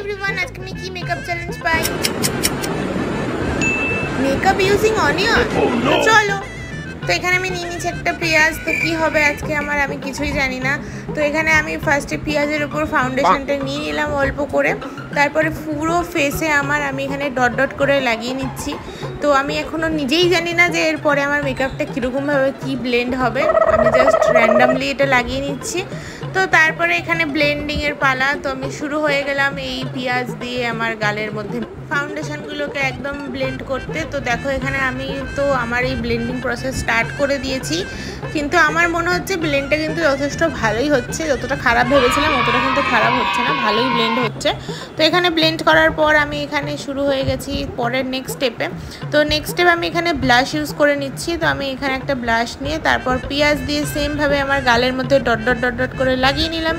everyone, आज मैं की मेकअप चैलेंज पाई मेकअप यूजिंग অনিয়ন তো চলো তো এখানে আমি নিয়ে নিয়েছি একটা পেঁয়াজ তো কি হবে আজকে আমার আমি কিছুই জানি না তো এখানে আমি ফার্স্টে পেঁয়াজের উপর ফাউন্ডেশনটা নিয়ে নিলাম অল্প করে তারপরে পুরো ফেসে আমি এখানে ডট ডট করে লাগিয়ে নিচ্ছি তো আমি এখনো নিজেই জানি না যে এরপরে আমার মেকআপটা কীরকম ভাবে কি ব্লেন্ড হবে আমি জাস্ট র্যান্ডমলি এটা লাগিয়ে নিচ্ছি তো তারপরে এখানে ব্লেন্ডিং এর পালা তো আমি শুরু হয়ে গেলাম এই পেঁয়াজ দিয়ে আমার গালের মধ্যে ফাউন্ডেশনগুলোকে একদম ব্লেন্ড করতে তো দেখো এখানে আমি তো আমার এই ব্লেন্ডিং প্রসেস স্টার্ট করে দিয়েছি কিন্তু আমার মনে হচ্ছে ব্লেন্ডটা কিন্তু যথেষ্ট ভালোই হচ্ছে যতটা খারাপ ভেবেছিলাম অতটা কিন্তু খারাপ হচ্ছে না ভালোই ব্লেন্ড হচ্ছে তো এখানে ব্লেন্ড করার পর আমি এখানে শুরু হয়ে গেছি পরের নেক্সট স্টেপে তো নেক্সট স্টেপ আমি এখানে ব্লাশ ইউজ করে নিচ্ছি তো আমি এখানে একটা ব্লাশ নিয়ে তারপর পেঁয়াজ দিয়ে সেমভাবে আমার গালের মধ্যে ডট ডট ডট ডট করে লাগিয়ে নিলাম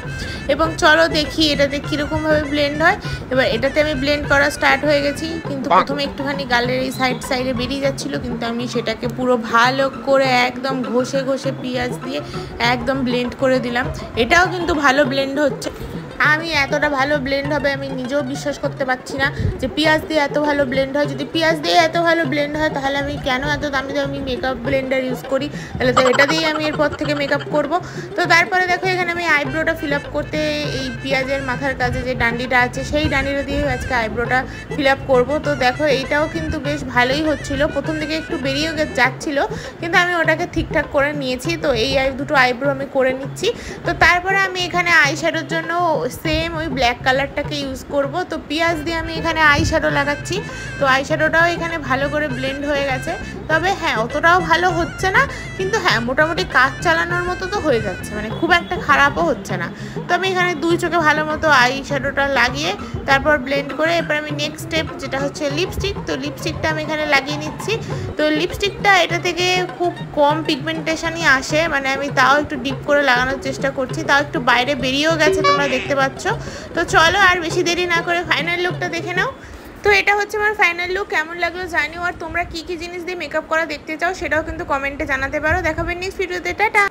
এবং চলো দেখি এটাতে কীরকমভাবে ব্লেন্ড হয় এবার এটাতে আমি ব্লেন্ড করা স্টার্ট হয়ে গেছি কিন্তু প্রথমে একটুখানি গালের এই সাইডে বেরিয়ে যাচ্ছিলো কিন্তু আমি সেটাকে পুরো ভালো করে একদম ঘষে ঘষে পেঁয়াজ দিয়ে একদম ব্লেন্ড করে দিলাম এটাও কিন্তু ভালো ব্লেন্ড হচ্ছে আমি এতটা ভালো ব্লেন্ড হবে আমি নিজেও বিশ্বাস করতে পারছি না যে পেঁয়াজ দিয়ে এত ভালো ব্লেন্ড হয় যদি পেঁয়াজ দিয়ে এত ভালো ব্লেন্ড হয় তাহলে আমি কেন এত দামি মেকআপ ব্লেন্ডার ইউজ করি তাহলে তো এটা দিয়েই আমি এরপর থেকে মেকআপ করব তো তারপরে দেখো এখানে আমি আইব্রোটা ফিল আপ করতে এই পেঁয়াজের মাথার কাছে যে ডান্ডিটা আছে সেই ডান্ডিটা দিয়ে আজকে আইব্রোটা ফিল আপ করবো তো দেখো এইটাও কিন্তু বেশ ভালোই হচ্ছিল প্রথম দিকে একটু বেরিয়ে যাচ্ছিলো কিন্তু আমি ওটাকে ঠিকঠাক করে নিয়েছি তো এই দুটো আইব্রো আমি করে নিচ্ছি তো তারপরে আমি এখানে আইশ্যাডোর জন্য সেম ওই ব্ল্যাক কালারটাকে ইউজ করব তো পেঁয়াজ দিয়ে আমি এখানে আইশ্যাডো লাগাচ্ছি তো আইশ্যাডোটাও এখানে ভালো করে ব্লেন্ড হয়ে গেছে তবে হ্যাঁ অতটাও ভালো হচ্ছে না কিন্তু হ্যাঁ মোটামুটি কাজ চালানোর মতো তো হয়ে যাচ্ছে মানে খুব একটা খারাপও হচ্ছে না তো আমি এখানে দুই চোখে ভালো মতো আইশ্যাডোটা লাগিয়ে তারপর ব্লেন্ড করে এরপর আমি নেক্সট স্টেপ যেটা হচ্ছে লিপস্টিক তো লিপস্টিকটা আমি এখানে লাগিয়ে নিচ্ছি তো লিপস্টিকটা এটা থেকে খুব কম পিগমেন্টেশনই আসে মানে আমি তাও একটু ডিপ করে লাগানোর চেষ্টা করছি তাও একটু বাইরে বেরিয়েও গেছে তোমরা দেখতে পাচ্ছ তো চলো আর বেশি দেরি না করে ফাইনাল লুকটা দেখে নাও তো এটা হচ্ছে আমার ফাইনাল লুক কেমন লাগলো জানিও আর তোমরা কি কি জিনিস দিয়ে মেকআপ করা দেখতে চাও সেটাও কিন্তু কমেন্টে জানাতে পারো দেখাবেন নেক্সট ভিডিওতে টাটা।